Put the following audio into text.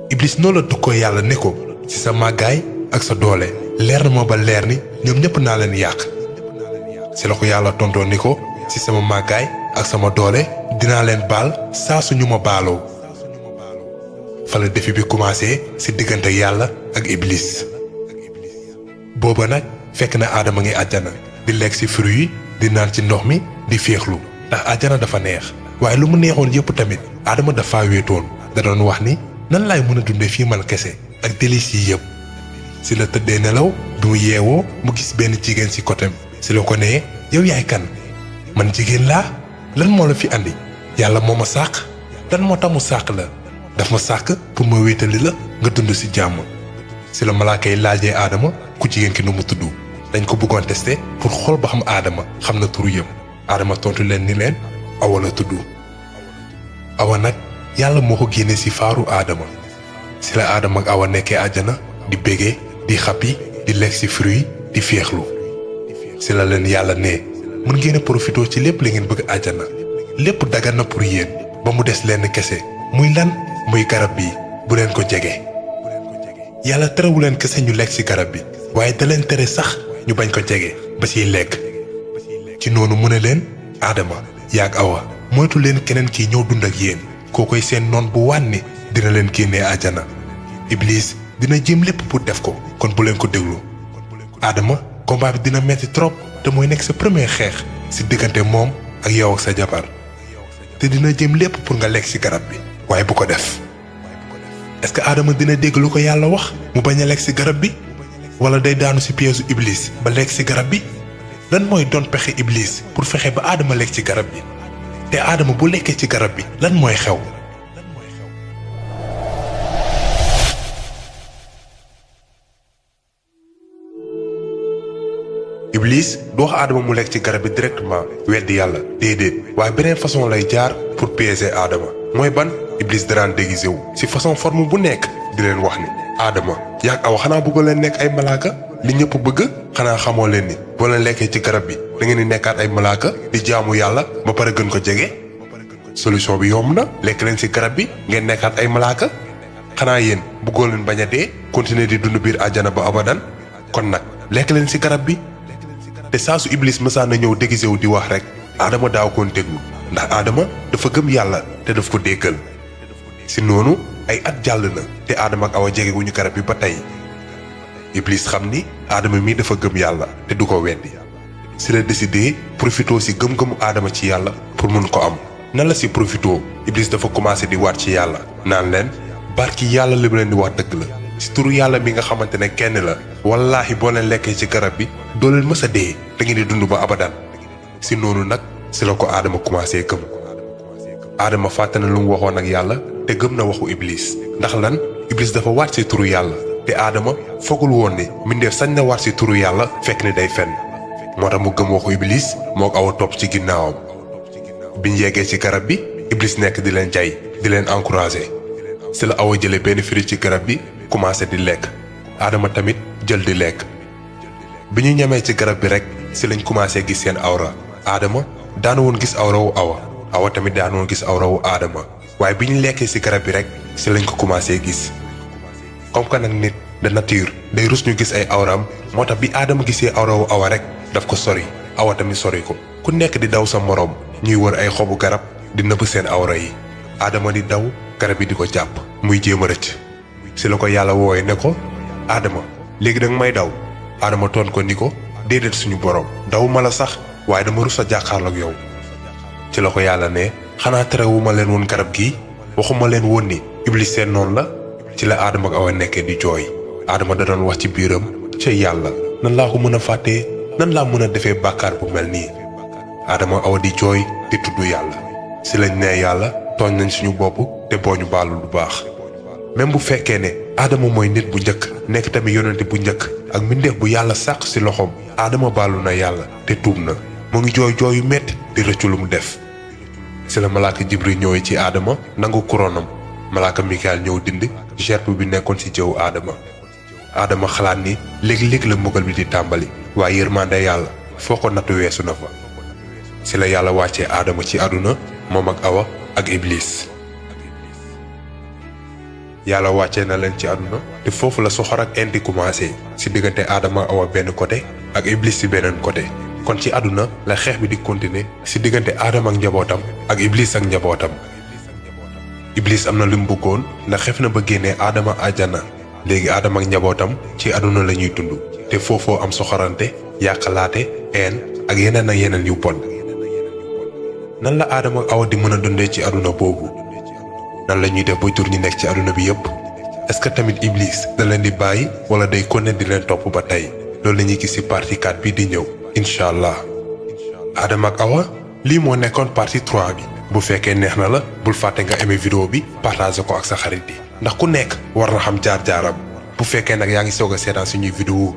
Iblis noonu la duggoo yàlla ne ko ci sa màggaay ak sa doole leer na ma ba leer ni ñoom ñëpp naa leen yàq ci la ko yàlla tontoo ni ko ci sama màggaay ak sama doole dinaa leen baal saa suñu ma baaloo fa la défi bi commencé ci diggante yàlla ak Iblis booba nag fekk na Aadama ngi àjjana di lekk ci fruit yi di naan ci ndox mi di féexlu ndax àjjana dafa neex waaye lu mu neexoon yëpp tamit Aadama dafa wéetoon da doon wax ni nan laay mën a dundee fii man kese ak délices yi yëpp ci la tëddee nelaw bi mu yeewoo mu gis benn jigéen ci côté ci la ko nee yow yaay kan man jigéen laa lan moo la fi andi yàlla moo ma sàq lan moo tax mu sàq la daf ma sàq pour ma wéetali la nga dund ci jàmm ci la malaaka yi laajee Aadama ku jigéen ki nu mu tudd dañ ko bëggoon testé pour xool ba xam Aadama xam na turu yëpp Aadama tontu leen ni leen Awa la tudd Awa nag yàlla moo ko génne ci faaru Aadama ci la Aadama ak Awa nekkee àjjana di bégee di xappi di lekk ci fruit di féexlu ci la leen yàlla ne mën ngeen a profité ci lépp li ngeen bëgg àjjana lépp dagan na pour yéen ba mu des lenn kese muy lan muy garab bi bu leen ko jege yàlla terewu leen kese ñu lekk ci garab bi waaye da leen tere sax ñu bañ ko jege ba ciy lekk ci noonu mu ne leen Aadama yaag Awa moytu leen keneen kii ñëw dund ak yéen kookoy seen noon bu wànni dina leen génnee àjjana Iblis dina jéem lépp pour def ko kon bu leen ko déglu Aadama combat bi dina metti trop te mooy nekk sa premier xeex ci diggante moom ak yow ak sa jabar te dina jéem lépp pour nga lekk ci garab bi waaye bu ko def est-ce que Aadama dina dégg lu ko yàlla wax mu bañ a lekk ci garab bi wala day daanu ci piège Iblis ba lekk ci garab bi lan mooy doon pexe Iblis pour fexe ba Aadama lekk ci garab bi te Aadama bu lekkee ci garab bi lan mooy xew Iblis du wax Aadama mu lekk ci garab bi directement weddi yàlla déedéet waaye beneen façon lay jaar pour piéger Aadama mooy ban Iblis daraan déguisé wu ci façon forme bu nekk di leen wax ni Aadama yaag Awa xanaa bëggoo leen nekk ay malaaka li ñëpp bëgg xanaa xamoo leen ni boo leen lekkee ci garab bi da ngeen di nekkaat ay malaaka di jaamu yàlla ba pare gën ko jege solution bi yomb na lekk leen ci garab bi ngeen nekkaat ay malaaka xanaa yéen bëggoo leen bañ a dee continuer di dund biir àjjana ba abadan kon nag lekk leen ci garab bi te saa su Iblis mësaan na ñëw déguisé wu di wax rek Aadama daaw koon déglu ndax Aadama dafa gëm yàlla te daf ko déggal ci noonu ay at jàll na te Aadama ak Awa jege wuñu garab bi ba tey Iblis xam ni Aadama mii dafa gëm yàlla te du ko weddi ci la décidé profitoo ci gëm-gëmu Aadama ci yàlla pour mun ko am nan la ci profitoo Iblis dafa commencé di waat ci yàlla naan leen barki yàlla li mu leen di wax dëgg la ci turu yàlla mi nga xamante ne kenn la wallaahi boo leen lekkee ci garab bi doo leen mës a dee da ngeen di dund ba abadan ci noonu nag ci la ko Aadama commencé gëm Aadama fàtte na lu mu waxoon ak yàlla te gëm na waxu Iblis ndax lan Iblis dafa waat ci turu yàlla te Aadama foogul woon ni mbindeef sañ na waat ci turu yàlla fekk ni day fenn moo tax mu gëm waxu Iblis moo ko Awa topp ci ginnaawam biñ yeggee ci garab bi Iblis nekk di leen jay di leen encouragé ci la Awa jële benn fruit ci garab bi commencé di lekk Aadama tamit jël di lekk bi ñu ñamee ci garab bi rek ci lañ commencé gis seen awra Aadama daana woon gis awra wu Awa Awa tamit daana woon gis awra wu Aadama waaye bi ñu lekkee ci garab bi rek ci lañ ko commencé gis comme que nag nit de nature day rus ñu gis ay awraam moo tax bi Aadama gisee awra wu Awa rek daf ko sori Awa tamit sori ko ku nekk di daw sa moroom ñuy wër ay xobu garab di nëbb seen awra yi Aadama di daw garab yi di ko jàpp muy jéem a rëcc ci la ko yàlla wooye ne ko Aadama léegi danga may daw Aadama toon ko ni ko déedéet suñu borom daw ma la sax waaye dama rus a jàkkaarloog yow ci la ko yàlla ne xanaa terewuma leen woon garab gi waxuma leen woon ni Iblis seen noonu la ci la Aadama ak Awa nekkee di jooy Aadama da doon wax ci biiram ca yàlla nan laa ko mën a fàttee nan laa mën a defee bàkkaar bu mel nii Aadama Awa di jooy di tudd yàlla ci lañ nee yàlla tooñ nañ suñu bopp te boo ñu baalul bu baax même bu fekkee ne Aadama mooy nit bu njëkk nekk tamit yonente bu njëkk ak mbindeef bu yàlla sàq ci loxoom Aadama baalu na yàlla te tuub na mu ngi jooy jooy yu metti di rëccu lu mu def ci la malaaka Jibril ñëwee ci Aadama nangu couronam malaaka Mikael ñëw dindi gerbe bi nekkoon ci jëwu Aadama Adama xalaat ni léeg-léeg la mbugal bi di tàmbali waaye yërmande yàlla foo ko nattu weesu na fa si la yàlla wàccee Adama ci àdduna moom ak Awa ak Iblis. yàlla wàccee na leen ci àdduna te foofu la soxor ak indi commencé si diggante Adama ak Awa benn côté ak Iblis si beneen côté. kon ci àdduna la xeex bi di continuer si diggante Adama ak njabootam ak Iblis ak njabootam. Iblis am na lu mu bëggoon ndax xef na ba génnee Adama àjjana léegi Adama ak njabootam ci àdduna la ñuy dund te foofoo am soxorante yàqalaate ak yeneen yu bon. nan la Adama ak Awa di mën a dundee ci àdduna boobu nan la ñuy def ba jur ñi nekk ci àdduna bi yépp est-ce que tamit Iblis da leen di bàyyi wala day continuer di leen topp ba tey loolu la ñuy gis ci partie 4 bi di ñëw incha allah. Adama ak Awa lii moo nekkoon partie 3 bi bu fekkee neex na la bul fàtte nga aimé vidéo bi partager ko ak sa xarit yi ndax ku nekk war na xam jaar-jaaram bu fekkee nag yaa ngi soog a seetaan suñuy vidéo